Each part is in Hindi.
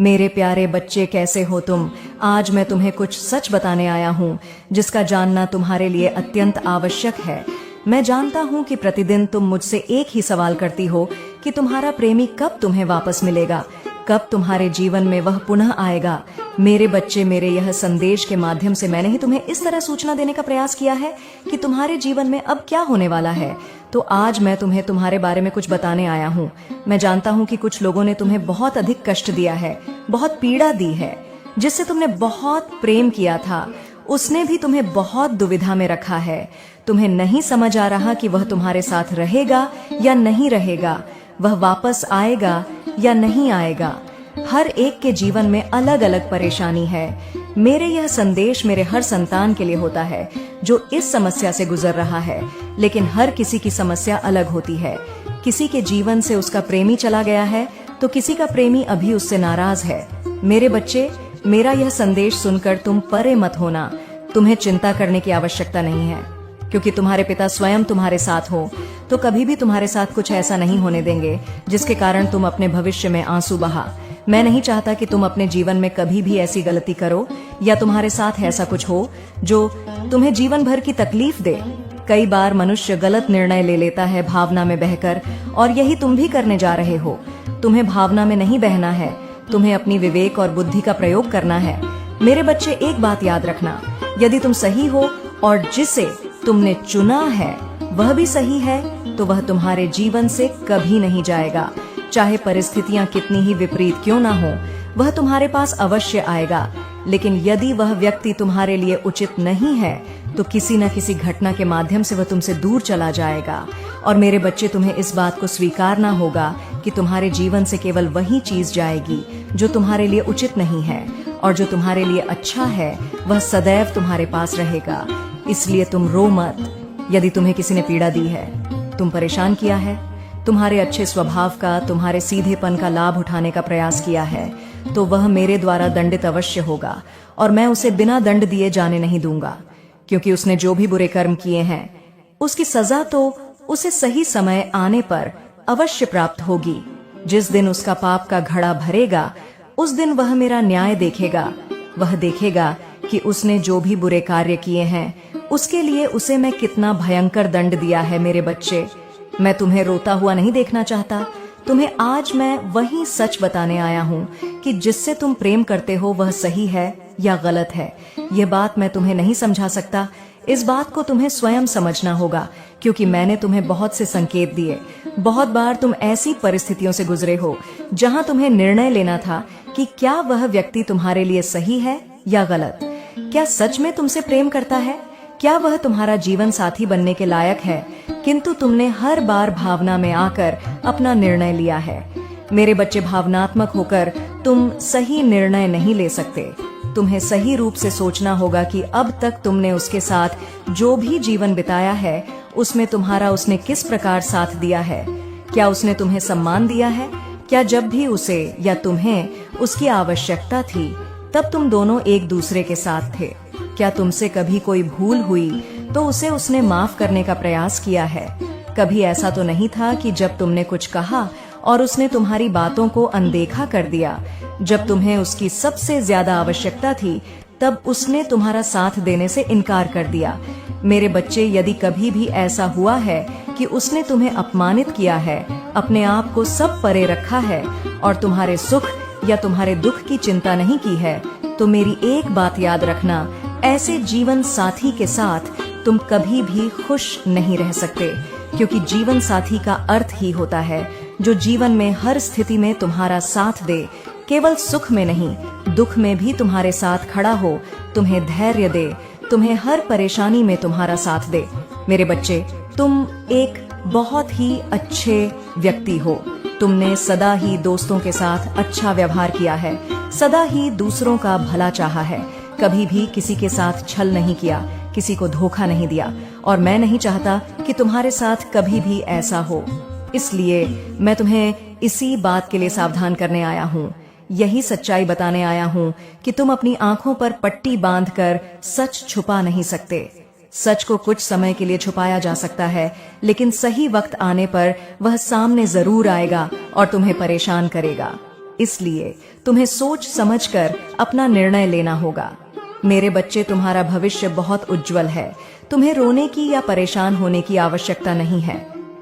मेरे प्यारे बच्चे, कैसे हो तुम? आज मैं तुम्हें कुछ सच बताने आया हूँ जिसका जानना तुम्हारे लिए अत्यंत आवश्यक है। मैं जानता हूँ कि प्रतिदिन तुम मुझसे एक ही सवाल करती हो कि तुम्हारा प्रेमी कब तुम्हें वापस मिलेगा, कब तुम्हारे जीवन में वह पुनः आएगा। मेरे बच्चे, मेरे यह संदेश के माध्यम से मैंने ही तुम्हें इस तरह सूचना देने का प्रयास किया है कि तुम्हारे जीवन में अब क्या होने वाला है। तो आज मैं तुम्हें तुम्हारे बारे में कुछ बताने आया हूँ। मैं जानता हूँ कि कुछ लोगों ने तुम्हें बहुत अधिक कष्ट दिया है, बहुत पीड़ा दी है। जिससे तुमने बहुत प्रेम किया था उसने भी तुम्हें बहुत दुविधा में रखा है। तुम्हें नहीं समझ आ रहा कि वह तुम्हारे साथ रहेगा या नहीं रहेगा, वह वापस आएगा या नहीं आएगा। हर एक के जीवन में अलग अलग परेशानी है। मेरे यह संदेश मेरे हर संतान के लिए होता है जो इस समस्या से गुजर रहा है। लेकिन हर किसी की समस्या अलग होती है। किसी के जीवन से उसका प्रेमी चला गया है तो किसी का प्रेमी अभी उससे नाराज है। मेरे बच्चे, मेरा यह संदेश सुनकर तुम परे मत होना। तुम्हें चिंता करने की आवश्यकता नहीं है, क्योंकि तुम्हारे पिता स्वयं तुम्हारे साथ हो तो कभी भी तुम्हारे साथ कुछ ऐसा नहीं होने देंगे जिसके कारण तुम अपने भविष्य में आंसू बहा। मैं नहीं चाहता कि तुम अपने जीवन में कभी भी ऐसी गलती करो या तुम्हारे साथ ऐसा कुछ हो जो तुम्हें जीवन भर की तकलीफ दे। कई बार मनुष्य गलत निर्णय ले लेता है भावना में बहकर, और यही तुम भी करने जा रहे हो। तुम्हें भावना में नहीं बहना है, तुम्हें अपनी विवेक और बुद्धि का प्रयोग करना है। मेरे बच्चे, एक बात याद रखना, यदि तुम सही हो और जिसे तुमने चुना है वह भी सही है तो वह तुम्हारे जीवन से कभी नहीं जाएगा। चाहे परिस्थितियां कितनी ही विपरीत क्यों ना हो, वह तुम्हारे पास अवश्य आएगा। लेकिन यदि वह व्यक्ति तुम्हारे लिए उचित नहीं है तो किसी न किसी घटना के माध्यम से वह तुमसे दूर चला जाएगा। और मेरे बच्चे, तुम्हें इस बात को स्वीकारना होगा कि तुम्हारे जीवन से केवल वही चीज जाएगी जो तुम्हारे लिए उचित नहीं है, और जो तुम्हारे लिए अच्छा है वह सदैव तुम्हारे पास रहेगा। इसलिए तुम रो मत। यदि तुम्हें किसी ने पीड़ा दी है, तुम परेशान किया है, तुम्हारे अच्छे स्वभाव का, तुम्हारे सीधेपन का लाभ उठाने का प्रयास किया है, तो वह मेरे द्वारा दंडित अवश्य होगा। और मैं उसे बिना दंड दिए जाने नहीं दूंगा, क्योंकि उसने जो भी बुरे कर्म किए हैं उसकी सजा तो उसे सही समय आने पर अवश्य प्राप्त होगी। जिस दिन उसका पाप का घड़ा भरेगा उस दिन वह मेरा न्याय देखेगा। वह देखेगा कि उसने जो भी बुरे कार्य किए हैं उसके लिए उसे मैं कितना भयंकर दंड दिया है। मेरे बच्चे, मैं तुम्हें रोता हुआ नहीं देखना चाहता। तुम्हें आज मैं वही सच बताने आया हूँ कि जिससे तुम प्रेम करते हो वह सही है या गलत है। यह बात मैं तुम्हें नहीं समझा सकता। इस बात को तुम्हें स्वयं समझना होगा, क्योंकि मैंने तुम्हें बहुत से संकेत दिए। बहुत बार तुम ऐसी परिस्थितियों से गुजरे हो जहां तुम्हें निर्णय लेना था कि क्या वह व्यक्ति तुम्हारे लिए सही है या गलत। क्या सच में तुमसे प्रेम करता है? क्या वह तुम्हारा जीवन साथी बनने के लायक है? किंतु तुमने हर बार भावना में आकर अपना निर्णय लिया है। मेरे बच्चे, भावनात्मक होकर तुम सही निर्णय नहीं ले सकते। तुम्हें सही रूप से सोचना होगा कि अब तक तुमने उसके साथ जो भी जीवन बिताया है उसमें तुम्हारा उसने किस प्रकार साथ दिया है। क्या उसने तुम्हें सम्मान दिया है? क्या जब भी उसे या तुम्हें उसकी आवश्यकता थी तब तुम दोनों एक दूसरे के साथ थे? क्या तुमसे कभी कोई भूल हुई तो उसे उसने माफ करने का प्रयास किया है? कभी ऐसा तो नहीं था कि जब तुमने कुछ कहा और उसने तुम्हारी बातों को अनदेखा कर दिया? जब तुम्हें उसकी सबसे ज्यादा आवश्यकता थी तब उसने तुम्हारा साथ देने से इनकार कर दिया। मेरे बच्चे, यदि कभी भी ऐसा हुआ है कि उसने तुम्हें अपमानित किया है, अपने आप को सब परे रखा है और तुम्हारे सुख या तुम्हारे दुख की चिंता नहीं की है, तो मेरी एक बात याद रखना, ऐसे जीवन साथी के साथ तुम कभी भी खुश नहीं रह सकते। क्योंकि जीवन साथी का अर्थ ही होता है जो जीवन में हर स्थिति में तुम्हारा साथ दे, केवल सुख में नहीं दुख में भी तुम्हारे साथ खड़ा हो, तुम्हें धैर्य दे, तुम्हें हर परेशानी में तुम्हारा साथ दे। मेरे बच्चे, तुम एक बहुत ही अच्छे व्यक्ति हो। तुमने सदा ही दोस्तों के साथ अच्छा व्यवहार किया है, सदा ही दूसरों का भला चाहा है, कभी भी किसी के साथ छल नहीं किया, किसी को धोखा नहीं दिया, और मैं नहीं चाहता कि तुम्हारे साथ कभी भी ऐसा हो। इसलिए मैं तुम्हें इसी बात के लिए सावधान करने आया हूँ, यही सच्चाई बताने आया हूँ कि तुम अपनी आंखों पर पट्टी बांधकर सच छुपा नहीं सकते। सच को कुछ समय के लिए छुपाया जा सकता है, लेकिन सही वक्त आने पर वह सामने जरूर आएगा और तुम्हें परेशान करेगा। इसलिए तुम्हें सोच समझकर अपना निर्णय लेना होगा। मेरे बच्चे, तुम्हारा भविष्य बहुत उज्जवल है। तुम्हें रोने की या परेशान होने की आवश्यकता नहीं है।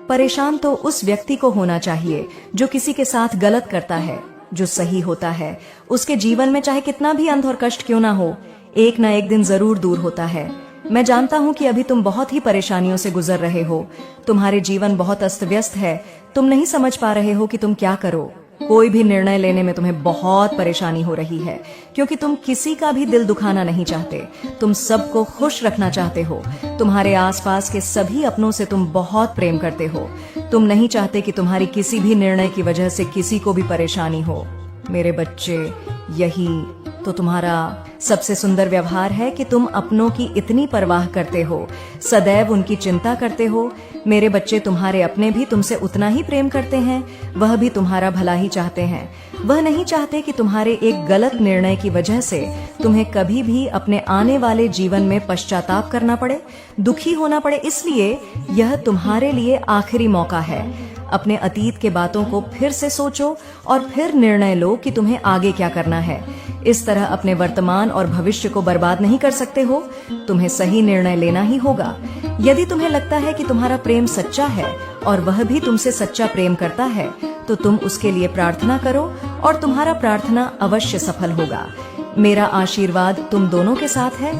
परेशान तो उस व्यक्ति को होना चाहिए जो किसी के साथ गलत करता है। जो सही होता है उसके जीवन में चाहे कितना भी अंध और कष्ट क्यों ना हो, एक ना एक दिन जरूर दूर होता है। मैं जानता हूं कि अभी तुम बहुत ही परेशानियों से गुजर रहे हो। तुम्हारे जीवन बहुत अस्त व्यस्त है। तुम नहीं समझ पा रहे हो कि तुम क्या करो। कोई भी निर्णय लेने में तुम्हें बहुत परेशानी हो रही है, क्योंकि तुम किसी का भी दिल दुखाना नहीं चाहते। तुम सबको खुश रखना चाहते हो। तुम्हारे आसपास के सभी अपनों से तुम बहुत प्रेम करते हो। तुम नहीं चाहते कि तुम्हारी किसी भी निर्णय की वजह से किसी को भी परेशानी हो। मेरे बच्चे, यही तो तुम्हारा सबसे सुंदर व्यवहार है कि तुम अपनों की इतनी परवाह करते हो, सदैव उनकी चिंता करते हो। मेरे बच्चे, तुम्हारे अपने भी तुमसे उतना ही प्रेम करते हैं। वह भी तुम्हारा भला ही चाहते हैं। वह नहीं चाहते कि तुम्हारे एक गलत निर्णय की वजह से तुम्हें कभी भी अपने आने वाले जीवन में पश्चाताप करना पड़े, दुखी होना पड़े। इसलिए यह तुम्हारे लिए आखिरी मौका है। अपने अतीत के बातों को फिर से सोचो और फिर निर्णय लो कि तुम्हें आगे क्या करना है। इस तरह अपने वर्तमान और भविष्य को बर्बाद नहीं कर सकते हो। तुम्हें सही निर्णय लेना ही होगा। यदि तुम्हें लगता है कि तुम्हारा प्रेम सच्चा है और वह भी तुमसे सच्चा प्रेम करता है, तो तुम उसके लिए प्रार्थना करो और तुम्हारा प्रार्थना अवश्य सफल होगा। मेरा आशीर्वाद तुम दोनों के साथ है।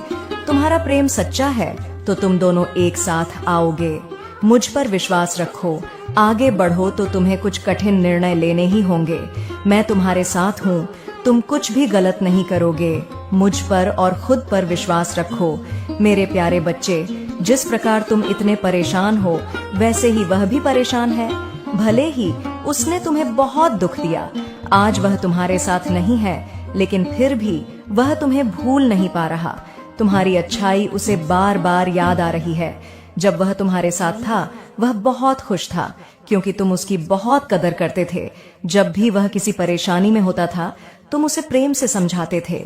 तुम्हारा प्रेम सच्चा है तो तुम दोनों एक साथ आओगे। मुझ पर विश्वास रखो। आगे बढ़ो तो तुम्हें कुछ कठिन निर्णय लेने ही होंगे। मैं तुम्हारे साथ हूँ। तुम कुछ भी गलत नहीं करोगे। मुझ पर और खुद पर विश्वास रखो। मेरे प्यारे बच्चे, जिस प्रकार तुम इतने परेशान हो, वैसे ही वह भी परेशान है। भले ही उसने तुम्हें बहुत दुख दिया, आज वह तुम्हारे साथ नहीं है, लेकिन फिर भी वह तुम्हें भूल नहीं पा रहा। तुम्हारी अच्छाई उसे बार बार याद आ रही है। जब वह तुम्हारे साथ था, वह बहुत खुश था, क्योंकि तुम उसकी बहुत कदर करते थे। जब भी वह किसी परेशानी में होता था, तुम उसे प्रेम से समझाते थे।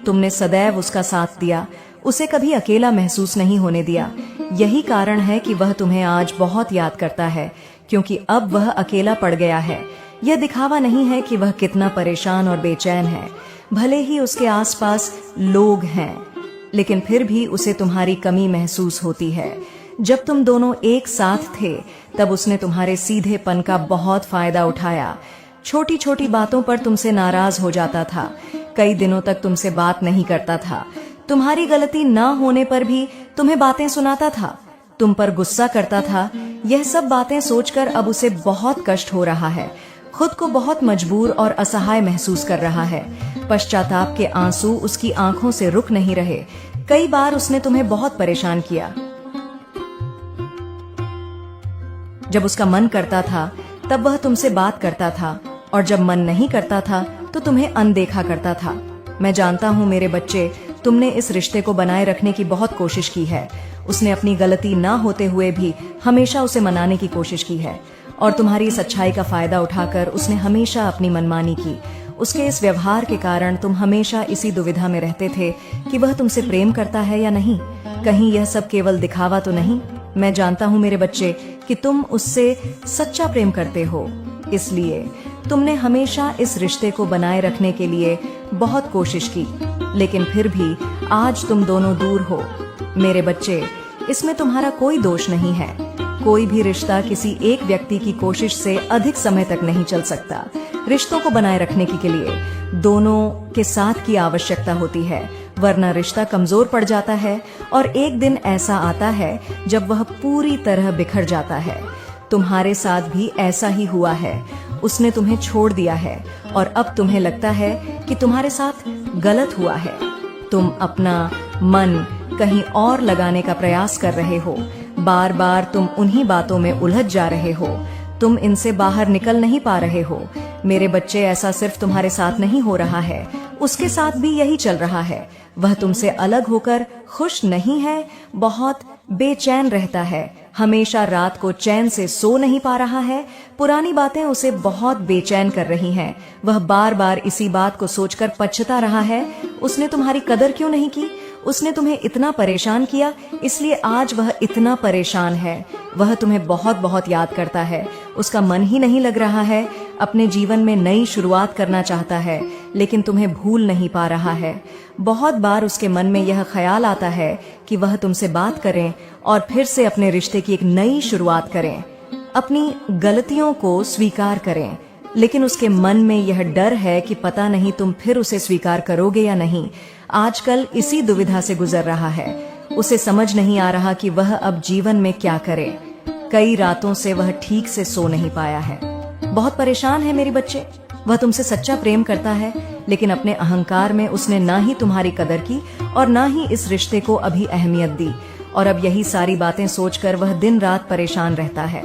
तुमने सदैव उसका साथ दिया, उसे कभी अकेला महसूस नहीं होने दिया। यही कारण है कि वह तुम्हें आज बहुत याद करता है, क्योंकि अब वह अकेला पड़ गया है। यह दिखावा नहीं है कि वह कितना परेशान और बेचैन है। भले ही उसके आसपास लोग हैं, लेकिन फिर भी उसे तुम्हारी कमी महसूस होती है। जब तुम दोनों एक साथ थे, तब उसने तुम्हारे सीधेपन का बहुत फायदा उठाया। छोटी छोटी बातों पर तुमसे नाराज हो जाता था। कई दिनों तक तुमसे बात नहीं करता था। तुम्हारी गलती न होने पर भी तुम्हें बातें सुनाता था, तुम पर गुस्सा करता था। यह सब बातें सोचकर अब उसे बहुत कष्ट हो रहा है। खुद को बहुत मजबूर और असहाय महसूस कर रहा है। पश्चाताप के आंसू उसकी आंखों से रुक नहीं रहे। कई बार उसने तुम्हें बहुत परेशान किया। जब उसका मन करता था, तब वह तुमसे बात करता था, और जब मन नहीं करता था तो तुम्हें अनदेखा करता था। मैं जानता हूँ मेरे बच्चे, तुमने इस रिश्ते को बनाए रखने की बहुत कोशिश की है। उसने अपनी गलती ना होते हुए भी हमेशा उसे मनाने की कोशिश की है, और तुम्हारी इस अच्छाई का फायदा उठाकर उसने हमेशा अपनी मनमानी की। उसके इस व्यवहार के कारण तुम हमेशा इसी दुविधा में रहते थे कि वह तुमसे प्रेम करता है या नहीं। कहीं यह सब केवल दिखावा तो नहीं। मैं जानता हूँ मेरे बच्चे कि तुम उससे सच्चा प्रेम करते हो, इसलिए तुमने हमेशा इस रिश्ते को बनाए रखने के लिए बहुत कोशिश की, लेकिन फिर भी आज तुम दोनों दूर हो। मेरे बच्चे, इसमें तुम्हारा कोई दोष नहीं है। कोई भी रिश्ता किसी एक व्यक्ति की कोशिश से अधिक समय तक नहीं चल सकता। रिश्तों को बनाए रखने के लिए दोनों के साथ की आवश्यकता होती है, वरना रिश्ता कमजोर पड़ जाता है और एक दिन ऐसा आता है जब वह पूरी तरह बिखर जाता है। तुम्हारे साथ भी ऐसा ही हुआ है। उसने तुम्हें छोड़ दिया है और अब तुम्हें लगता है कि तुम्हारे साथ गलत हुआ है। तुम अपना मन कहीं और लगाने का प्रयास कर रहे हो। बार बार तुम उन्हीं बातों में उलझ जा रहे हो। तुम इनसे बाहर निकल नहीं पा रहे हो। मेरे बच्चे, ऐसा सिर्फ तुम्हारे साथ नहीं हो रहा है, उसके साथ भी यही चल रहा है। वह तुमसे अलग होकर खुश नहीं है, बहुत बेचैन रहता है। हमेशा रात को चैन से सो नहीं पा रहा है। पुरानी बातें उसे बहुत बेचैन कर रही हैं। वह बार बार इसी बात को सोचकर पछता रहा है। उसने तुम्हारी कदर क्यों नहीं की? उसने तुम्हें इतना परेशान किया, इसलिए आज वह इतना परेशान है। वह तुम्हें बहुत बहुत याद करता है, उसका मन ही नहीं लग रहा है, अपने जीवन में नई शुरुआत करना चाहता है, लेकिन तुम्हें भूल नहीं पा रहा है। बहुत बार उसके मन में यह ख्याल आता है कि वह तुमसे बात करें और फिर से अपने रिश्ते की एक नई शुरुआत करें, अपनी गलतियों को स्वीकार करें, लेकिन उसके मन में यह डर है कि पता नहीं तुम फिर उसे स्वीकार करोगे या नहीं। आजकल इसी दुविधा से गुजर रहा है। उसे समझ नहीं आ रहा कि वह अब जीवन में क्या करे। कई रातों से वह ठीक से सो नहीं पाया है। बहुत परेशान है मेरे बच्चे। वह तुमसे सच्चा प्रेम करता है, लेकिन अपने अहंकार में उसने ना ही तुम्हारी कदर की और ना ही इस रिश्ते को अभी अहमियत दी, और अब यही सारी बातें सोचकर वह दिन रात परेशान रहता है।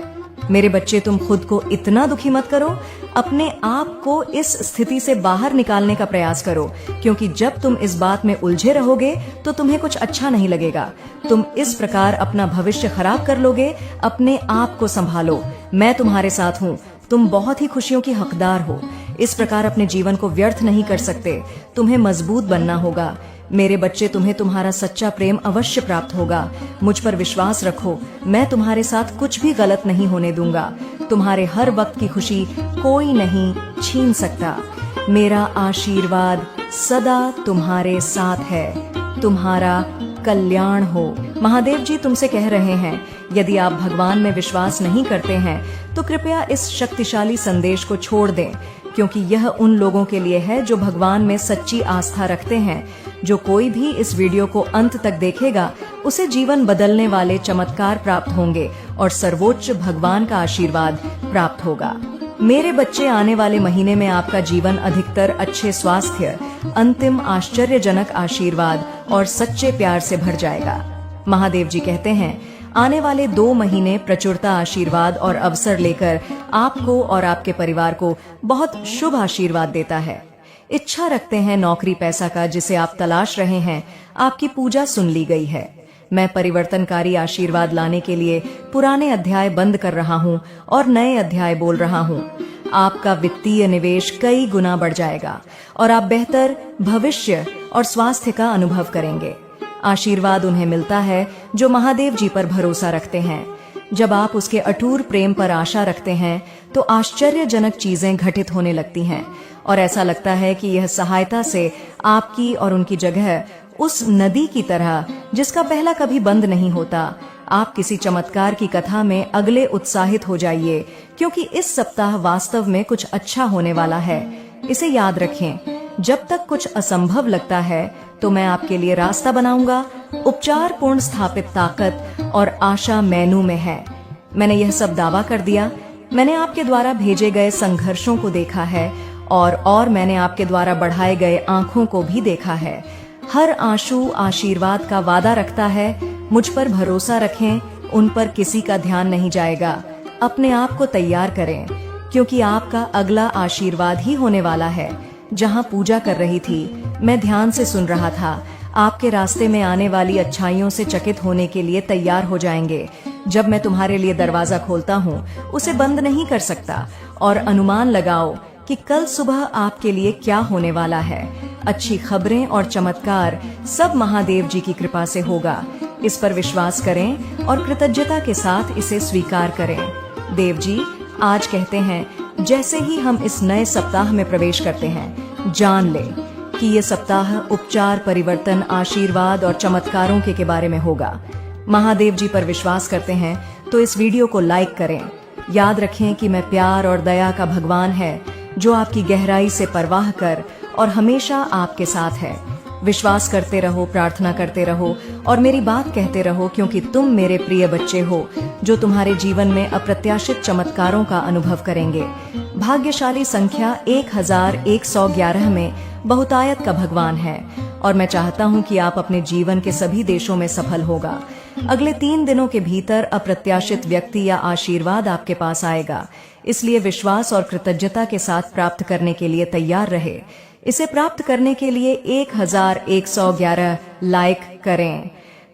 मेरे बच्चे, तुम खुद को इतना दुखी मत करो। अपने आप को इस स्थिति से बाहर निकालने का प्रयास करो, क्योंकि जब तुम इस बात में उलझे रहोगे तो तुम्हें कुछ अच्छा नहीं लगेगा। तुम इस प्रकार अपना भविष्य खराब कर लोगे। अपने आप को संभालो, मैं तुम्हारे साथ हूँ। तुम बहुत ही खुशियों की हकदार हो। इस प्रकार अपने जीवन को व्यर्थ नहीं कर सकते। तुम्हें मजबूत बनना होगा। मेरे बच्चे, तुम्हें तुम्हारा सच्चा प्रेम अवश्य प्राप्त होगा। मुझ पर विश्वास रखो, मैं तुम्हारे साथ कुछ भी गलत नहीं होने दूंगा। तुम्हारे हर वक्त की खुशी कोई नहीं छीन सकता। मेरा आशीर्वाद सदा तुम्हारे साथ है। तुम्हारा कल्याण हो। महादेव जी तुमसे कह रहे हैं, यदि आप भगवान में विश्वास नहीं करते हैं तो कृपया इस शक्तिशाली संदेश को छोड़ दें, क्योंकि यह उन लोगों के लिए है जो भगवान में सच्ची आस्था रखते हैं। जो कोई भी इस वीडियो को अंत तक देखेगा उसे जीवन बदलने वाले चमत्कार प्राप्त होंगे और सर्वोच्च भगवान का आशीर्वाद प्राप्त होगा। मेरे बच्चे, आने वाले महीने में आपका जीवन अधिकतर अच्छे स्वास्थ्य, अंतिम आश्चर्यजनक आशीर्वाद और सच्चे प्यार से भर जाएगा। महादेव जी कहते हैं, आने वाले 2 महीने प्रचुरता, आशीर्वाद और अवसर लेकर आपको और आपके परिवार को बहुत शुभ आशीर्वाद देता है। इच्छा रखते हैं नौकरी पैसा का जिसे आप तलाश रहे हैं, आपकी पूजा सुन ली गई है। मैं परिवर्तनकारी आशीर्वाद लाने के लिए पुराने अध्याय बंद कर रहा हूँ और नए अध्याय बोल रहा हूँ। आपका वित्तीय निवेश कई गुना बढ़ जाएगा और आप बेहतर भविष्य और स्वास्थ्य का अनुभव करेंगे। आशीर्वाद उन्हें मिलता है जो महादेव जी पर भरोसा रखते हैं। जब आप उसके अटूट प्रेम पर आशा रखते हैं तो आश्चर्यजनक चीजें घटित होने लगती हैं और ऐसा लगता है कि यह सहायता से आपकी और उनकी जगह उस नदी की तरह जिसका पहला कभी बंद नहीं होता। आप किसी चमत्कार की कथा में अगले उत्साहित हो जाइए, क्योंकि इस सप्ताह वास्तव में कुछ अच्छा होने वाला है। इसे याद रखें, जब तक कुछ असंभव लगता है तो मैं आपके लिए रास्ता बनाऊंगा। उपचार पूर्ण स्थापित ताकत और आशा मैनू में है। मैंने यह सब दावा कर दिया। मैंने आपके द्वारा भेजे गए संघर्षों को देखा है और मैंने आपके द्वारा बढ़ाए गए आंखों को भी देखा है। हर आंसू आशीर्वाद का वादा रखता है। मुझ पर भरोसा रखें, उन पर किसी का ध्यान नहीं जाएगा। अपने आप को तैयार करें, क्योंकि आपका अगला आशीर्वाद ही होने वाला है। जहां पूजा कर रही थी, मैं ध्यान से सुन रहा था। आपके रास्ते में आने वाली अच्छाइयों से चकित होने के लिए तैयार हो जाएंगे। जब मैं तुम्हारे लिए दरवाजा खोलता हूँ, उसे बंद नहीं कर सकता। और अनुमान लगाओ कि कल सुबह आपके लिए क्या होने वाला है। अच्छी खबरें और चमत्कार सब महादेव जी की कृपा से होगा। इस पर विश्वास करें और कृतज्ञता के साथ इसे स्वीकार करें। देव जी आज कहते हैं, जैसे ही हम इस नए सप्ताह में प्रवेश करते हैं, जान ले कि ये सप्ताह उपचार, परिवर्तन, आशीर्वाद और चमत्कारों के बारे में होगा। महादेव जी पर विश्वास करते हैं तो इस वीडियो को लाइक करें। याद रखें कि मैं प्यार और दया का भगवान है जो आपकी गहराई से परवाह कर और हमेशा आपके साथ है। विश्वास करते रहो, प्रार्थना करते रहो और मेरी बात कहते रहो, क्योंकि तुम मेरे प्रिय बच्चे हो जो तुम्हारे जीवन में अप्रत्याशित चमत्कारों का अनुभव करेंगे। भाग्यशाली संख्या 1111 में बहुतायत का भगवान है और मैं चाहता हूं कि आप अपने जीवन के सभी देशों में सफल होगा। अगले 3 दिनों के भीतर अप्रत्याशित व्यक्ति या आशीर्वाद आपके पास आएगा, इसलिए विश्वास और कृतज्ञता के साथ प्राप्त करने के लिए तैयार रहे। इसे प्राप्त करने के लिए 1111 लाइक करें।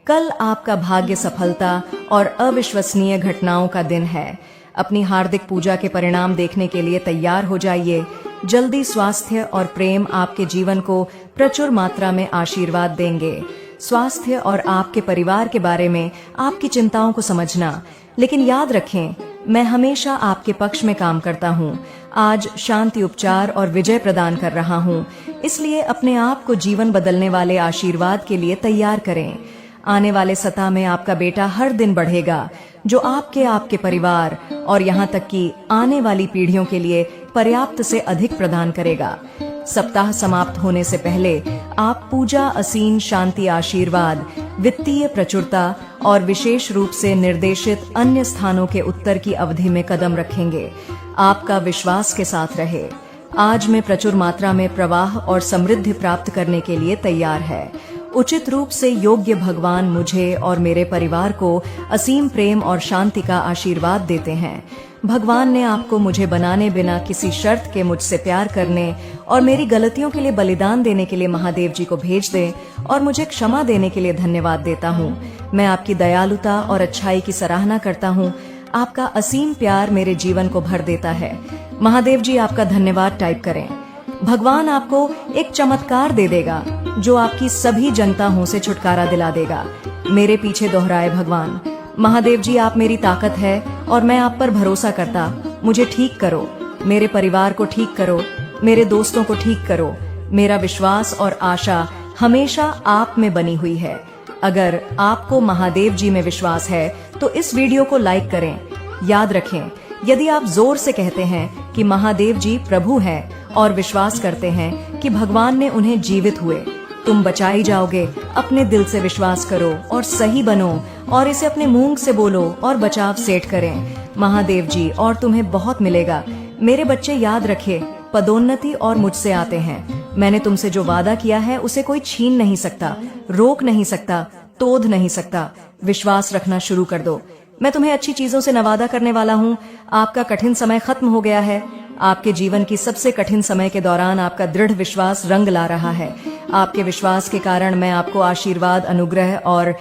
कल आपका भाग्य, सफलता और अविश्वसनीय घटनाओं का दिन है। अपनी हार्दिक पूजा के परिणाम देखने के लिए तैयार हो जाइए। जल्दी स्वास्थ्य और प्रेम आपके जीवन को प्रचुर मात्रा में आशीर्वाद देंगे। स्वास्थ्य और आपके परिवार के बारे में आपकी चिंताओं को समझना। लेकिन याद रखें, मैं हमेशा आपके पक्ष में काम करता हूँ। आज शांति उपचार और विजय प्रदान कर रहा हूँ, इसलिए अपने आप को जीवन बदलने वाले आशीर्वाद के लिए तैयार करें। आने वाले सप्ताह में आपका बेटा हर दिन बढ़ेगा, जो आपके परिवार और यहाँ तक कि आने वाली पीढ़ियों के लिए पर्याप्त से अधिक प्रदान करेगा। सप्ताह समाप्त होने से पहले आप पूजा, असीम शांति, आशीर्वाद, वित्तीय प्रचुरता और विशेष रूप से निर्देशित अन्य स्थानों के उत्तर की अवधि में कदम रखेंगे। आपका विश्वास के साथ रहे। आज मैं प्रचुर मात्रा में प्रवाह और समृद्धि प्राप्त करने के लिए तैयार है। उचित रूप से योग्य भगवान मुझे और मेरे परिवार को असीम प्रेम और शांति का आशीर्वाद देते हैं। भगवान ने आपको मुझे बनाने बिना किसी शर्त के मुझसे प्यार करने और मेरी गलतियों के लिए बलिदान देने के लिए महादेव जी को भेज दे और मुझे क्षमा देने के लिए धन्यवाद देता हूँ। मैं आपकी दयालुता और अच्छाई की सराहना करता हूँ। आपका असीम प्यार मेरे जीवन को भर देता है। महादेव जी आपका धन्यवाद टाइप करें। भगवान आपको एक चमत्कार दे देगा जो आपकी सभी जनताओं से छुटकारा दिला देगा। मेरे पीछे दोहराए भगवान। महादेव जी आप मेरी ताकत है और मैं आप पर भरोसा करता। मुझे ठीक करो, मेरे परिवार को ठीक करो, मेरे दोस्तों को ठीक करो। मेरा विश्वास और आशा हमेशा आप में बनी हुई है। अगर आपको महादेव जी में विश्वास है तो इस वीडियो को लाइक करें। याद रखें, यदि आप जोर से कहते हैं कि महादेव जी प्रभु हैं और विश्वास करते हैं कि भगवान ने उन्हें जीवित हुए, तुम बचाई जाओगे। अपने दिल से विश्वास करो और सही बनो और इसे अपने मुंह से बोलो और बचाव सेट करें महादेव जी, और तुम्हें बहुत मिलेगा। मेरे बच्चे याद रखे, पदोन्नति और मुझसे आते हैं। मैंने तुमसे जो वादा किया है उसे कोई छीन नहीं सकता, रोक नहीं सकता, तोड़ नहीं सकता। विश्वास रखना शुरू कर दो। मैं तुम्हें अच्छी चीजों से नवादा करने वाला हूँ। आपका कठिन समय खत्म हो गया है। आपके जीवन की सबसे कठिन समय के दौरान आपका दृढ़ विश्वास रंग ला रहा है। आपके विश्वास के कारण मैं आपको आशीर्वाद, अनुग्रह और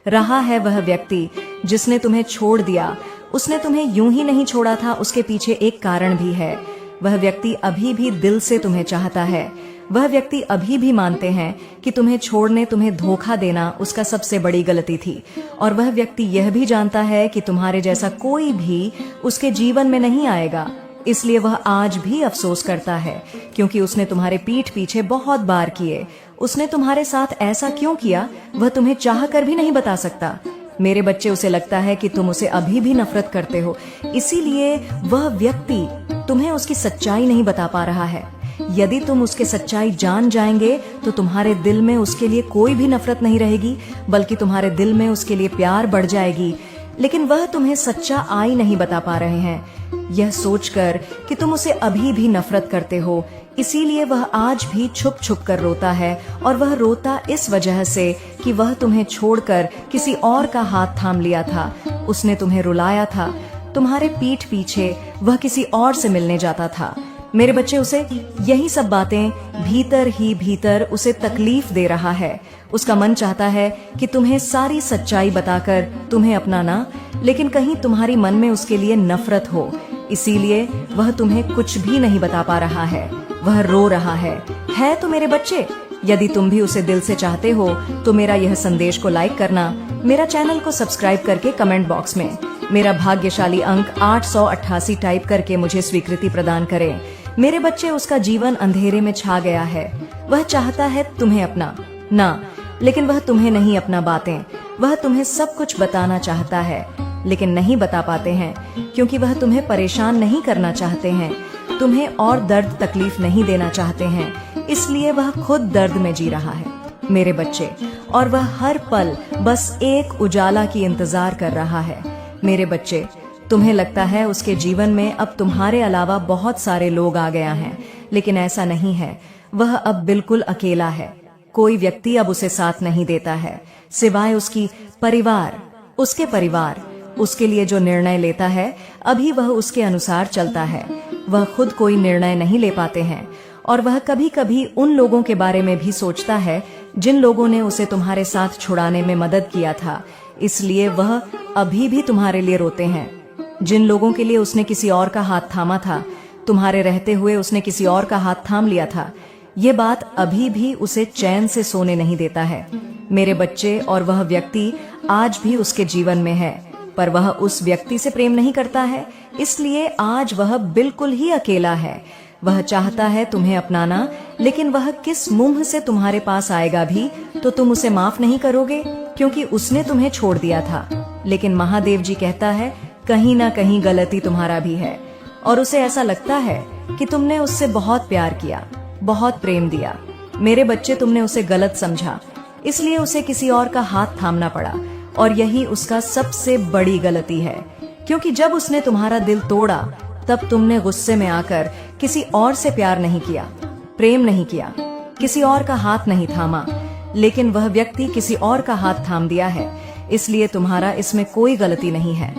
रहा है। वह व्यक्ति जिसने तुम्हें छोड़ दिया, उसने तुम्हें यूं ही नहीं छोड़ा था, उसके पीछे एक कारण भी है। वह व्यक्ति अभी भी दिल से तुम्हें चाहता है। वह व्यक्ति अभी भी मानते हैं कि तुम्हें छोड़ने, तुम्हें धोखा देना उसका सबसे बड़ी गलती थी। और वह व्यक्ति यह भी जानता है कि तुम्हारे जैसा कोई भी उसके जीवन में नहीं आएगा। इसलिए वह आज भी अफसोस करता है, क्योंकि उसने तुम्हारे पीठ पीछे बहुत बार किए। उसने तुम्हारे साथ ऐसा क्यों किया, वह तुम्हें चाह कर भी नहीं बता सकता। मेरे बच्चे, उसे लगता है कि तुम उसे अभी भी नफरत करते हो, इसीलिए वह व्यक्ति तुम्हें उसकी सच्चाई नहीं बता पा रहा है। यदि तुम उसके सच्चाई जान जाएंगे तो तुम्हारे दिल में उसके लिए कोई भी नफरत नहीं रहेगी, बल्कि तुम्हारे दिल में उसके लिए प्यार बढ़ जाएगी। लेकिन वह तुम्हें सच्चा आई नहीं बता पा रहे हैं, यह सोचकर कि तुम उसे अभी भी नफरत करते हो। इसीलिए वह आज भी छुप छुप कर रोता है, और वह रोता इस वजह से कि वह तुम्हें छोड़कर किसी और का हाथ थाम लिया था। उसने तुम्हें रुलाया था। तुम्हारे पीठ पीछे वह किसी और से मिलने जाता था। मेरे बच्चे, उसे यही सब बातें भीतर ही भीतर उसे तकलीफ दे रहा है। उसका मन चाहता है कि तुम्हें सारी सच्चाई बताकर तुम्हें अपनाना, लेकिन कहीं तुम्हारी मन में उसके लिए नफरत हो, इसीलिए वह तुम्हें कुछ भी नहीं बता पा रहा है। वह रो रहा है तो मेरे बच्चे, यदि तुम भी उसे दिल से चाहते हो तो मेरा यह संदेश को लाइक करना, मेरा चैनल को सब्सक्राइब करके कमेंट बॉक्स में मेरा भाग्यशाली अंक 888 टाइप करके मुझे स्वीकृति प्रदान करें। मेरे बच्चे, उसका जीवन अंधेरे में छा गया है। वह चाहता है तुम्हें अपना ना, लेकिन वह तुम्हें नहीं अपना बातें। वह तुम्हें सब कुछ बताना चाहता है, लेकिन नहीं बता पाते हैं, क्योंकि वह तुम्हें परेशान नहीं करना चाहते हैं, तुम्हें और दर्द तकलीफ नहीं देना चाहते हैं। इसलिए वह खुद दर्द में जी रहा है मेरे बच्चे, और वह हर पल बस एक उजाला की इंतजार कर रहा है। मेरे बच्चे, तुम्हें लगता है उसके जीवन में अब तुम्हारे अलावा बहुत सारे लोग आ गया हैं, लेकिन ऐसा नहीं है। वह अब बिल्कुल अकेला है। कोई व्यक्ति अब उसे साथ नहीं देता है, सिवाय उसकी परिवार। उसके परिवार उसके लिए जो निर्णय लेता है, अभी वह उसके अनुसार चलता है। वह खुद कोई निर्णय नहीं ले पाते हैं, और वह कभी कभी उन लोगों के बारे में भी सोचता है जिन लोगों ने उसे तुम्हारे साथ छुड़ाने में मदद किया था। इसलिए वह अभी भी तुम्हारे लिए रोते हैं। जिन लोगों के लिए उसने किसी और का हाथ थामा था, तुम्हारे रहते हुए उसने किसी और का हाथ थाम लिया था। ये बात अभी भी उसे चैन से सोने नहीं देता है। मेरे बच्चे, और वह व्यक्ति आज भी उसके जीवन में है, पर वह उस व्यक्ति से प्रेम नहीं करता है, इसलिए आज वह बिल्कुल ही अकेला है। वह चाहता है तुम्हें अपनाना, लेकिन वह किस मुंह से तुम्हारे पास आएगा भी तो तुम उसे माफ नहीं करोगे, क्योंकि उसने तुम्हें छोड़ दिया था। लेकिन महादेव जी कहता है कहीं ना कहीं गलती तुम्हारा भी है, और उसे ऐसा लगता है कि तुमने उससे बहुत प्यार किया, बहुत प्रेम दिया। मेरे बच्चे, तुमने उसे गलत समझा, इसलिए उसे किसी और का हाथ थामना पड़ा, और यही उसका सबसे बड़ी गलती है। क्योंकि जब उसने तुम्हारा दिल तोड़ा, तब तुमने गुस्से में आकर किसी और से प्यार नहीं किया, प्रेम नहीं किया, किसी और का हाथ नहीं थामा, लेकिन वह व्यक्ति किसी और का हाथ थाम दिया है। इसलिए तुम्हारा इसमें कोई गलती नहीं है।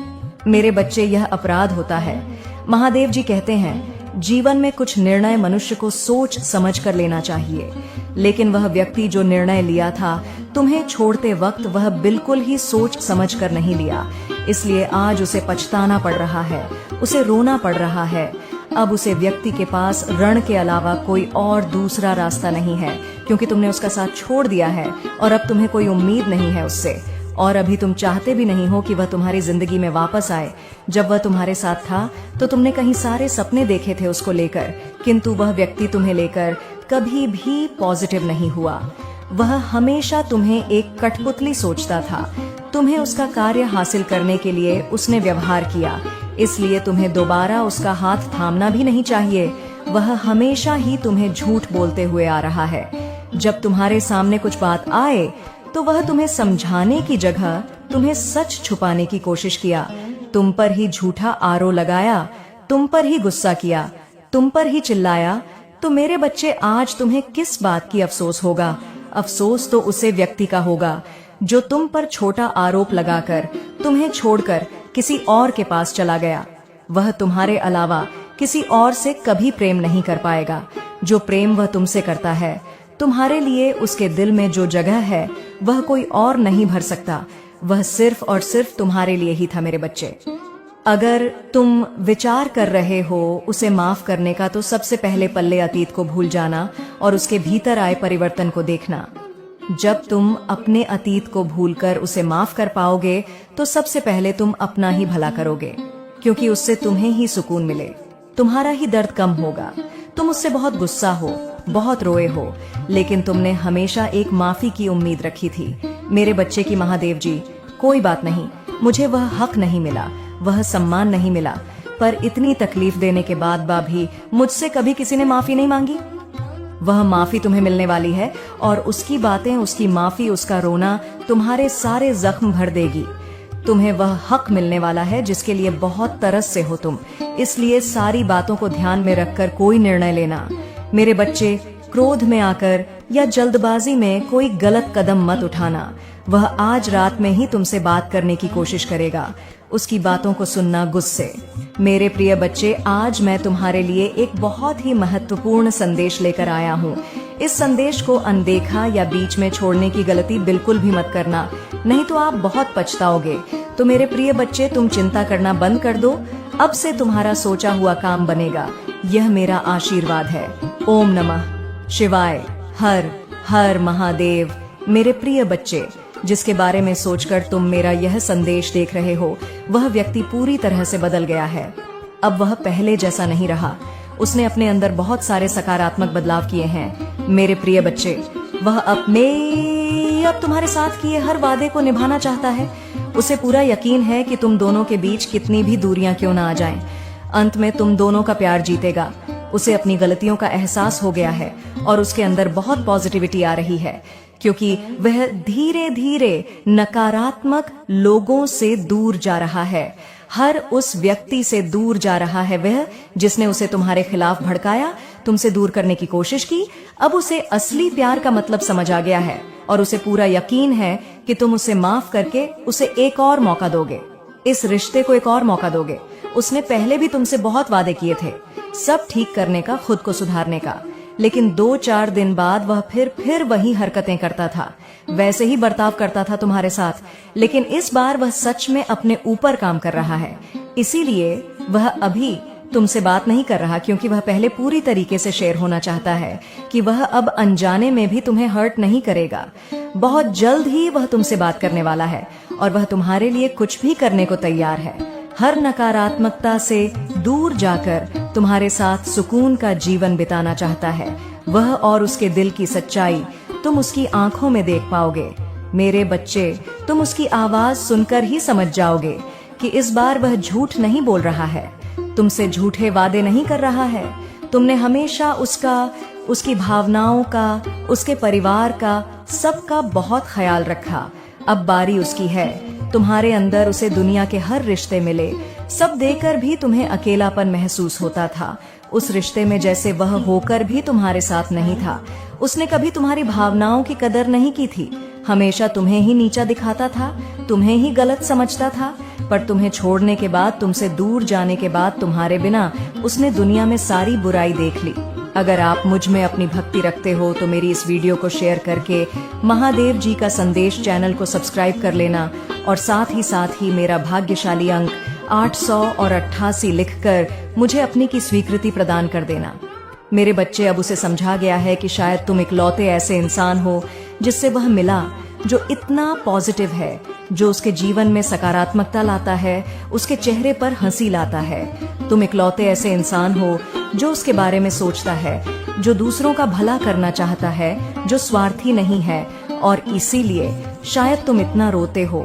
मेरे बच्चे, यह अपराध होता है। महादेव जी कहते हैं जीवन में कुछ निर्णय मनुष्य को सोच समझ कर लेना चाहिए, लेकिन वह व्यक्ति जो निर्णय लिया था तुम्हें छोड़ते वक्त, वह बिल्कुल ही सोच समझ कर नहीं लिया। इसलिए आज उसे पछताना पड़ रहा है, उसे रोना पड़ रहा है। अब उसे व्यक्ति के पास रण के अलावा कोई और दूसरा रास्ता नहीं है, क्योंकि तुमने उसका साथ छोड़ दिया है और अब तुम्हें कोई उम्मीद नहीं है उससे। और अभी तुम चाहते भी नहीं हो कि वह तुम्हारी जिंदगी में वापस आए। जब वह तुम्हारे साथ था तो तुमने कहीं सारे सपने देखे थे उसको लेकर, किंतु वह व्यक्ति तुम्हें लेकर कभी भी पॉजिटिव नहीं हुआ। वह हमेशा तुम्हें एक कठपुतली सोचता था। तुम्हें उसका कार्य हासिल करने के लिए उसने व्यवहार किया, इसलिए तुम्हें दोबारा उसका हाथ थामना भी नहीं चाहिए। वह हमेशा ही तुम्हें झूठ बोलते हुए आ रहा है। जब तुम्हारे सामने कुछ बात आए तो वह तुम्हें समझाने की जगह तुम्हें सच छुपाने की कोशिश किया, तुम पर ही झूठा आरोप लगाया, तुम पर ही गुस्सा किया, तुम पर ही चिल्लाया। तो मेरे बच्चे, आज तुम्हें किस बात की अफसोस होगा? अफसोस तो उसे व्यक्ति का होगा जो तुम पर छोटा आरोप लगाकर तुम्हें छोड़कर किसी और के पास चला गया। वह तुम्हारे अलावा किसी और से कभी प्रेम नहीं कर पाएगा। जो प्रेम वह तुमसे करता है, तुम्हारे लिए उसके दिल में जो जगह है, वह कोई और नहीं भर सकता। वह सिर्फ और सिर्फ तुम्हारे लिए ही था। मेरे बच्चे, अगर तुम विचार कर रहे हो उसे माफ करने का, तो सबसे पहले पल्ले अतीत को भूल जाना और उसके भीतर आए परिवर्तन को देखना। जब तुम अपने अतीत को भूलकर उसे माफ कर पाओगे, तो सबसे पहले तुम अपना ही भला करोगे, क्योंकि उससे तुम्हें ही सुकून मिले, तुम्हारा ही दर्द कम होगा। तुम उससे बहुत गुस्सा हो, बहुत रोए हो, लेकिन तुमने हमेशा एक माफी की उम्मीद रखी थी। मेरे बच्चे की महादेव जी, कोई बात नहीं, मुझे वह हक नहीं मिला, वह सम्मान नहीं मिला, पर इतनी तकलीफ देने के बाद भी मुझसे कभी किसी ने माफी नहीं मांगी। वह माफी तुम्हें मिलने वाली है, और उसकी बातें, उसकी माफी, उसका रोना तुम्हारे सारे जख्म भर देगी। तुम्हें वह हक मिलने वाला है जिसके लिए बहुत तरस से हो तुम। इसलिए सारी बातों को ध्यान में रखकर कोई निर्णय लेना। मेरे बच्चे, क्रोध में आकर या जल्दबाजी में कोई गलत कदम मत उठाना। वह आज रात में ही तुमसे बात करने की कोशिश करेगा, उसकी बातों को सुनना गुस्से। मेरे प्रिय बच्चे, आज मैं तुम्हारे लिए एक बहुत ही महत्वपूर्ण संदेश लेकर आया हूँ। इस संदेश को अनदेखा या बीच में छोड़ने की गलती बिल्कुल भी मत करना, नहीं तो आप बहुत पछताओगे। तो मेरे प्रिय बच्चे, तुम चिंता करना बंद कर दो। अब से तुम्हारा सोचा हुआ काम बनेगा, यह मेरा आशीर्वाद है। ओम नमः शिवाय। हर हर महादेव। मेरे प्रिय बच्चे, जिसके बारे में सोचकर तुम मेरा यह संदेश देख रहे हो, वह व्यक्ति पूरी तरह से बदल गया है। अब वह पहले जैसा नहीं रहा। उसने अपने अंदर बहुत सारे सकारात्मक बदलाव किए हैं। मेरे प्रिय बच्चे, वह अब तुम्हारे साथ किए हर वादे को निभाना चाहता है। उसे पूरा यकीन है कि तुम दोनों के बीच कितनी भी दूरियां क्यों ना आ जाएं, अंत में तुम दोनों का प्यार जीतेगा। उसे अपनी गलतियों का एहसास हो गया है और उसके अंदर बहुत पॉजिटिविटी आ रही है, क्योंकि वह धीरे धीरे नकारात्मक लोगों से दूर जा रहा है। हर उस व्यक्ति से दूर जा रहा है वह जिसने उसे तुम्हारे खिलाफ भड़काया, तुमसे दूर करने की कोशिश की। अब उसे असली प्यार का मतलब समझ आ गया है और उसे पूरा यकीन है कि तुम उसे माफ करके उसे एक और मौका दोगे, इस रिश्ते को एक और मौका दोगे। उसने पहले भी तुमसे बहुत वादे किए थे, सब ठीक करने का, खुद को सुधारने का, लेकिन 2-4 दिन बाद वह फिर वही हरकतें करता था, वैसे ही बर्ताव करता था तुम्हारे साथ। लेकिन इस बार वह सच में अपने ऊपर काम कर रहा है, इसीलिए वह अभी तुमसे बात नहीं कर रहा क्योंकि वह पहले पूरी तरीके से शेयर होना चाहता है कि वह अब अनजाने में भी तुम्हें हर्ट नहीं करेगा। बहुत जल्द ही वह तुमसे बात करने वाला है और वह तुम्हारे लिए कुछ भी करने को तैयार है। हर नकारात्मकता से दूर जाकर तुम्हारे साथ सुकून का जीवन बिताना चाहता है। वह और उसके दिल की सच्चाई तुम उसकी आंखों में देख पाओगे। मेरे बच्चे, तुम उसकी आवाज सुनकर ही समझ जाओगे कि इस बार वह झूठ नहीं बोल रहा है, तुमसे झूठे वादे नहीं कर रहा है। तुमने हमेशा उसकी भावनाओं का, उसके परिवार का, सबका बहुत ख्याल रखा। अब बारी उसकी है। तुम्हारे अंदर उसे दुनिया के हर रिश्ते मिले, सब देकर भी तुम्हें अकेलापन महसूस होता था। उस रिश्ते में जैसे वह होकर भी तुम्हारे साथ नहीं था। उसने कभी तुम्हारी भावनाओं की कदर नहीं की थी, हमेशा तुम्हें ही नीचा दिखाता था, तुम्हें ही गलत समझता था। पर तुम्हें छोड़ने के बाद, तुमसे दूर जाने के बाद, तुम्हारे बिना उसने दुनिया में सारी बुराई देख ली। अगर आप मुझ में अपनी भक्ति रखते हो तो मेरी इस वीडियो को शेयर करके महादेव जी का संदेश चैनल को सब्सक्राइब कर लेना और साथ ही मेरा भाग्यशाली अंक 888 लिखकर मुझे अपनी की स्वीकृति प्रदान कर देना। मेरे बच्चे, अब उसे समझा गया है कि शायद तुम इकलौते ऐसे इंसान हो जिससे वह मिला, जो इतना पॉजिटिव है, जो उसके जीवन में सकारात्मकता लाता है, उसके चेहरे पर हंसी लाता है। तुम इकलौते ऐसे इंसान हो जो उसके बारे में सोचता है, जो दूसरों का भला करना चाहता है, जो स्वार्थी नहीं है, और इसीलिए शायद तुम इतना रोते हो।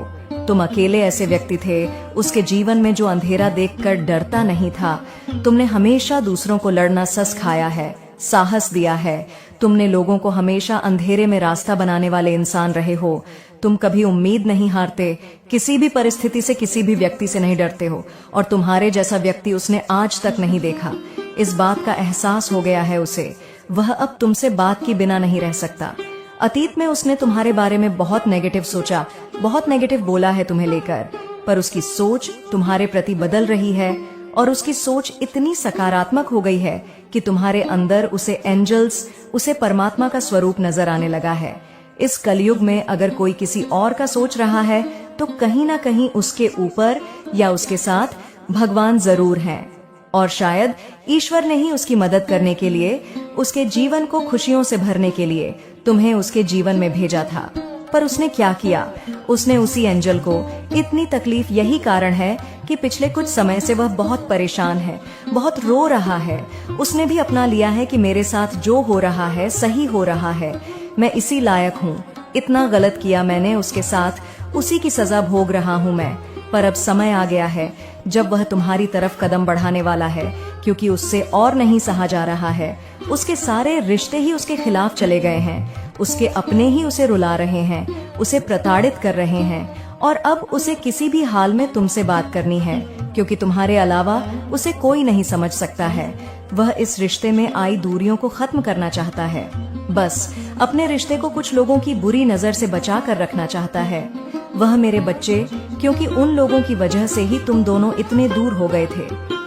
तुम अकेले ऐसे व्यक्ति थे, उसके जीवन में जो अंधेरा देखकर डरता नहीं था। तुमने हमेशा दूसरों को लड़ना सस खाया है, साहस दिया है। तुमने लोगों को हमेशा अंधेरे में रास्ता बनाने वाले इंसान रहे हो। तुम कभी उम्मीद नहीं हारते, किसी भी परिस्थिति से, किसी भी व्यक्ति से नहीं डरते हो, और तुम्हारे जैसा व्यक्ति उसने आज तक नहीं देखा। इस बात का एहसास हो गया है उसे। वह अब तुमसे बात के बिना नहीं रह सकता। अतीत में उसने तुम्हारे बारे में बहुत नेगेटिव सोचा, बहुत नेगेटिव बोला है तुम्हें लेकर, पर उसकी सोच तुम्हारे प्रति बदल रही है और उसकी सोच इतनी सकारात्मक हो गई है कि तुम्हारे अंदर उसे एंजल्स, उसे परमात्मा का स्वरूप नजर आने लगा है। इस कलयुग में अगर कोई किसी और का सोच रहा है तो कहीं ना कहीं उसके ऊपर या उसके साथ भगवान जरूर हैं, और शायद ईश्वर ने ही उसकी मदद करने के लिए, उसके जीवन को खुशियों से भरने के लिए तुम्हें उसके जीवन में भेजा था। पर उसने क्या किया? उसने उसी एंजल को, इतनी तकलीफ यही कारण है कि पिछले कुछ समय से वह बहुत परेशान है, बहुत रो रहा है। उसने भी अपना लिया है कि मेरे साथ जो हो रहा है सही हो रहा है, मैं इसी लायक हूँ, इतना गलत किया मैंने उसके साथ, उसी की सजा भोग रहा हूँ मैं। पर अब समय आ गया है जब वह तुम्हारी तरफ कदम बढ़ाने वाला है, क्योंकि उससे और नहीं सहा जा रहा है। उसके सारे रिश्ते ही उसके खिलाफ चले गए हैं, उसके अपने ही उसे रुला रहे हैं, उसे प्रताड़ित कर रहे हैं, और अब उसे किसी भी हाल में तुमसे बात करनी है, क्योंकि तुम्हारे अलावा उसे कोई नहीं समझ सकता है। वह इस रिश्ते में आई दूरियों को खत्म करना चाहता है, बस अपने रिश्ते को कुछ लोगों की बुरी नजर से बचा कर रखना चाहता है। वह मेरे बच्चे, क्योंकि उन लोगों की वजह से ही तुम दोनों इतने दूर हो गए थे,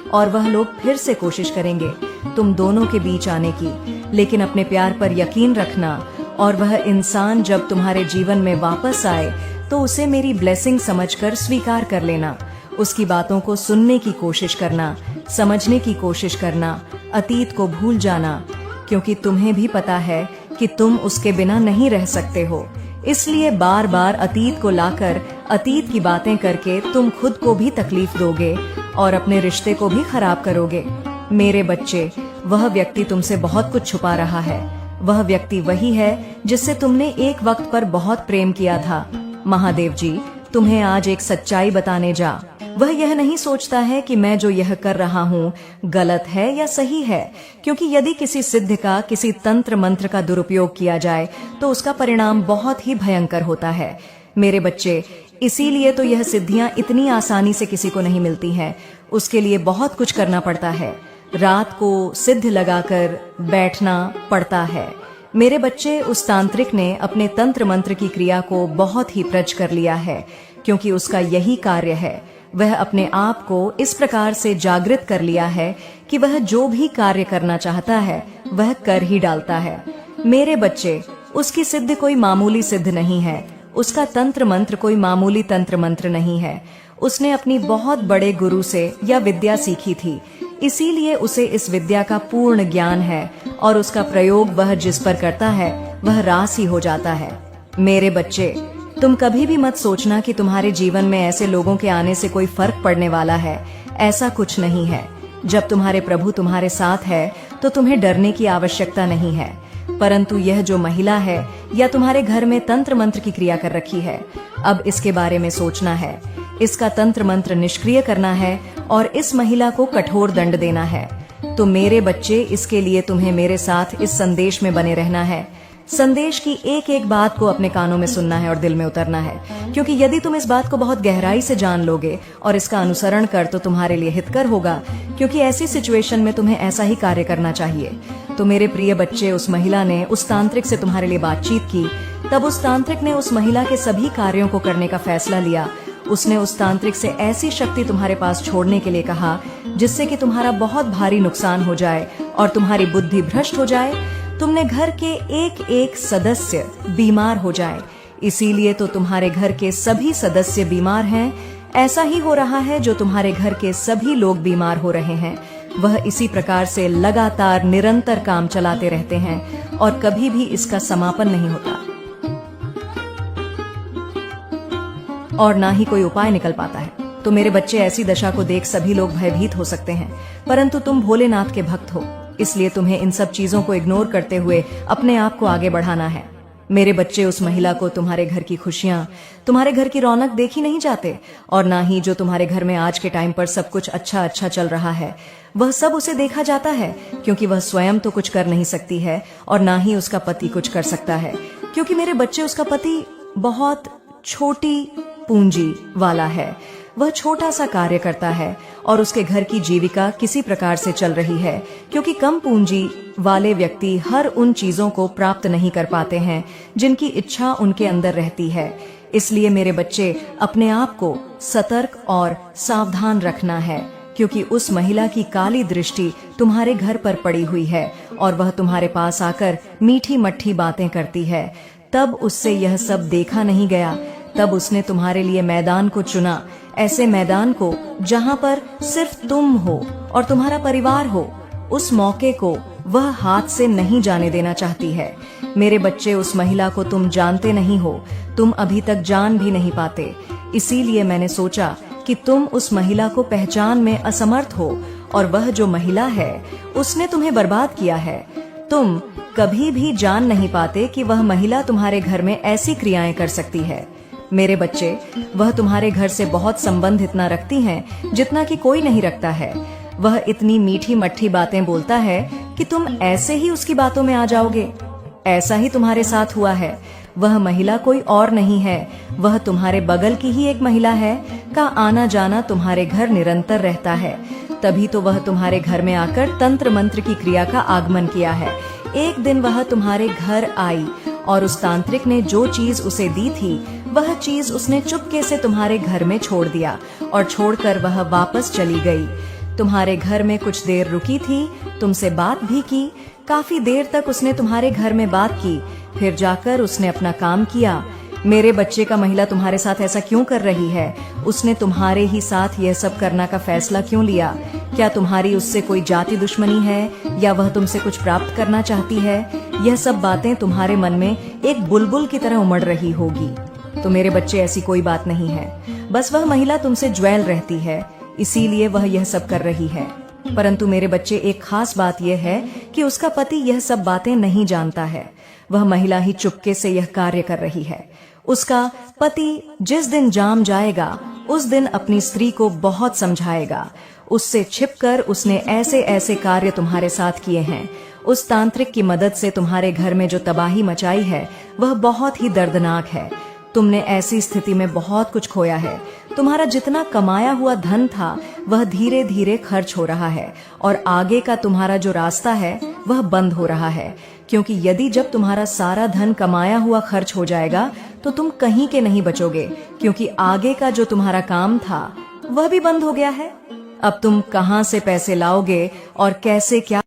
और वह लोग फिर से कोशिश करेंगे तुम दोनों के बीच आने की। लेकिन अपने प्यार पर यकीन रखना, और वह इंसान जब तुम्हारे जीवन में वापस आए तो उसे मेरी ब्लेसिंग समझकर स्वीकार कर लेना। उसकी बातों को सुनने की कोशिश करना, समझने की कोशिश करना, अतीत को भूल जाना, क्योंकि तुम्हें भी पता है कि तुम उसके बिना नहीं रह सकते हो। इसलिए बार बार अतीत को लाकर, अतीत की बातें करके तुम खुद को भी तकलीफ दोगे और अपने रिश्ते को भी खराब करोगे। मेरे बच्चे, वह व्यक्ति तुमसे बहुत कुछ छुपा रहा है। वह व्यक्ति वही है जिससे तुमने एक वक्त पर बहुत प्रेम किया था। महादेव जी तुम्हें आज एक सच्चाई बताने जा। वह यह नहीं सोचता है कि मैं जो यह कर रहा हूँ गलत है या सही है, क्योंकि यदि किसी सिद्ध का, किसी तंत्र मंत्र का दुरुपयोग किया जाए तो उसका परिणाम बहुत ही भयंकर होता है। मेरे बच्चे, इसीलिए तो यह सिद्धियां इतनी आसानी से किसी को नहीं मिलती हैं। उसके लिए बहुत कुछ करना पड़ता है, रात को सिद्ध लगाकर बैठना पड़ता है। मेरे बच्चे, उस तांत्रिक ने अपने तंत्र मंत्र की क्रिया को बहुत ही प्रज कर लिया है, क्योंकि उसका यही कार्य है। वह अपने आप को इस प्रकार से जागृत कर लिया है कि वह जो भी कार्य करना चाहता है वह कर ही डालता है। मेरे बच्चे, उसकी सिद्ध कोई मामूली सिद्ध नहीं है, उसका तंत्र मंत्र कोई मामूली तंत्र मंत्र नहीं है। उसने अपनी बहुत बड़े गुरु से यह विद्या सीखी थी। इसीलिए उसे इस विद्या का पूर्ण ज्ञान है और उसका प्रयोग वह जिस पर करता है वह रास ही हो जाता है। मेरे बच्चे, तुम कभी भी मत सोचना कि तुम्हारे जीवन में ऐसे लोगों के आने से कोई फर्क पड़ने वाला है। ऐसा कुछ नहीं है। जब तुम्हारे प्रभु तुम्हारे साथ है तो तुम्हें डरने की आवश्यकता नहीं है। परंतु यह जो महिला है या तुम्हारे घर में तंत्र मंत्र की क्रिया कर रखी है, अब इसके बारे में सोचना है। इसका तंत्र मंत्र निष्क्रिय करना है और इस महिला को कठोर दंड देना है। तो मेरे बच्चे, इसके लिए तुम्हें मेरे साथ इस संदेश में बने रहना है। संदेश की एक एक बात को अपने कानों में सुनना है और दिल में उतरना है, क्योंकि यदि तुम इस बात को बहुत गहराई से जान लोगे और इसका अनुसरण कर तो तुम्हारे लिए हितकर होगा, क्योंकि ऐसी सिचुएशन में तुम्हें ऐसा ही कार्य करना चाहिए। तो मेरे प्रिय बच्चे, उस महिला ने उस तांत्रिक से तुम्हारे लिए बातचीत की। तब उस तांत्रिक ने उस महिला के सभी कार्यों को करने का फैसला लिया। उसने उस तांत्रिक से ऐसी शक्ति तुम्हारे पास छोड़ने के लिए कहा जिससे कि तुम्हारा बहुत भारी नुकसान हो जाए और तुम्हारी बुद्धि भ्रष्ट हो जाए। तुमने घर के एक एक सदस्य बीमार हो जाए। इसीलिए तो तुम्हारे घर के सभी सदस्य बीमार हैं। ऐसा ही हो रहा है जो तुम्हारे घर के सभी लोग बीमार हो रहे हैं। वह इसी प्रकार से लगातार निरंतर काम चलाते रहते हैं और कभी भी इसका समापन नहीं होता और ना ही कोई उपाय निकल पाता है। तो मेरे बच्चे, ऐसी दशा को देख सभी लोग भयभीत हो सकते हैं, परंतु तुम भोलेनाथ के भक्त हो, इसलिए तुम्हें इन सब चीजों को इग्नोर करते हुए अपने आप को आगे बढ़ाना है। मेरे बच्चे, उस महिला को तुम्हारे घर की खुशियां, तुम्हारे घर की रौनक देखी नहीं जाते और ना ही जो तुम्हारे घर में आज के टाइम पर सब कुछ अच्छा अच्छा चल रहा है वह सब उसे देखा जाता है, क्योंकि वह स्वयं तो कुछ कर नहीं सकती है और ना ही उसका पति कुछ कर सकता है, क्योंकि मेरे बच्चे, उसका पति बहुत छोटी पूंजी वाला है। वह छोटा सा कार्य करता है और उसके घर की जीविका किसी प्रकार से चल रही है, क्योंकि कम पूंजी वाले व्यक्ति हर उन चीजों को प्राप्त नहीं कर पाते हैं जिनकी इच्छा उनके अंदर रहती है। इसलिए मेरे बच्चे, अपने आप को सतर्क और सावधान रखना है, क्योंकि उस महिला की काली दृष्टि तुम्हारे घर पर पड़ी हुई है और वह तुम्हारे पास आकर मीठी मट्ठी बातें करती है। तब उससे यह सब देखा नहीं गया। तब उसने तुम्हारे लिए मैदान को चुना, ऐसे मैदान को जहां पर सिर्फ तुम हो और तुम्हारा परिवार हो। उस मौके को वह हाथ से नहीं जाने देना चाहती है। मेरे बच्चे, उस महिला को तुम जानते नहीं हो, तुम अभी तक जान भी नहीं पाते। इसीलिए मैंने सोचा कि तुम उस महिला को पहचान में असमर्थ हो और वह जो महिला है उसने तुम्हें बर्बाद किया है। तुम कभी भी जान नहीं पाते कि वह महिला तुम्हारे घर में ऐसी क्रियाएं कर सकती है। मेरे बच्चे, वह तुम्हारे घर से बहुत संबंध इतना रखती हैं जितना कि कोई नहीं रखता है। वह इतनी मीठी मट्ठी बातें बोलता है कि तुम ऐसे ही उसकी बातों में आ जाओगे। ऐसा ही तुम्हारे साथ हुआ है। वह महिला कोई और नहीं है, वह तुम्हारे बगल की ही एक महिला है का आना जाना तुम्हारे घर निरंतर रहता है। तभी तो वह तुम्हारे घर में आकर तंत्र मंत्र की क्रिया का आगमन किया है। एक दिन वह तुम्हारे घर आई और उस तांत्रिक ने जो चीज उसे दी थी वह चीज उसने चुपके से तुम्हारे घर में छोड़ दिया और छोड़कर वह वापस चली गई। तुम्हारे घर में कुछ देर रुकी थी, तुमसे बात भी की। काफी देर तक उसने तुम्हारे घर में बात की, फिर जाकर उसने अपना काम किया। मेरे बच्चे का महिला तुम्हारे साथ ऐसा क्यों कर रही है? उसने तुम्हारे ही साथ यह सब करना का फैसला क्यों लिया? क्या तुम्हारी उससे कोई जाति दुश्मनी है या वह तुमसे कुछ प्राप्त करना चाहती है? यह सब बातें तुम्हारे मन में एक बुलबुल की तरह उमड़ रही होगी। तो मेरे बच्चे, ऐसी कोई बात नहीं है। बस वह महिला तुमसे ज्वेल रहती है, इसीलिए वह यह सब कर रही है। परंतु मेरे बच्चे, एक खास बात यह है कि उसका पति यह सब बातें नहीं जानता है। वह महिला ही चुपके से यह कार्य कर रही है। उसका पति जिस दिन जाम जाएगा उस दिन अपनी स्त्री को बहुत समझाएगा। उससे छिपकर उसने ऐसे ऐसे कार्य तुम्हारे साथ किए हैं। उस तांत्रिक की मदद से तुम्हारे घर में जो तबाही मचाई है वह बहुत ही दर्दनाक है। तुमने ऐसी स्थिति में बहुत कुछ खोया है। तुम्हारा जितना कमाया हुआ धन था वह धीरे धीरे खर्च हो रहा है और आगे का तुम्हारा जो रास्ता है वह बंद हो रहा है, क्योंकि यदि जब तुम्हारा सारा धन कमाया हुआ खर्च हो जाएगा तो तुम कहीं के नहीं बचोगे, क्योंकि आगे का जो तुम्हारा काम था वह भी बंद हो गया है। अब तुम कहां से पैसे लाओगे और कैसे क्या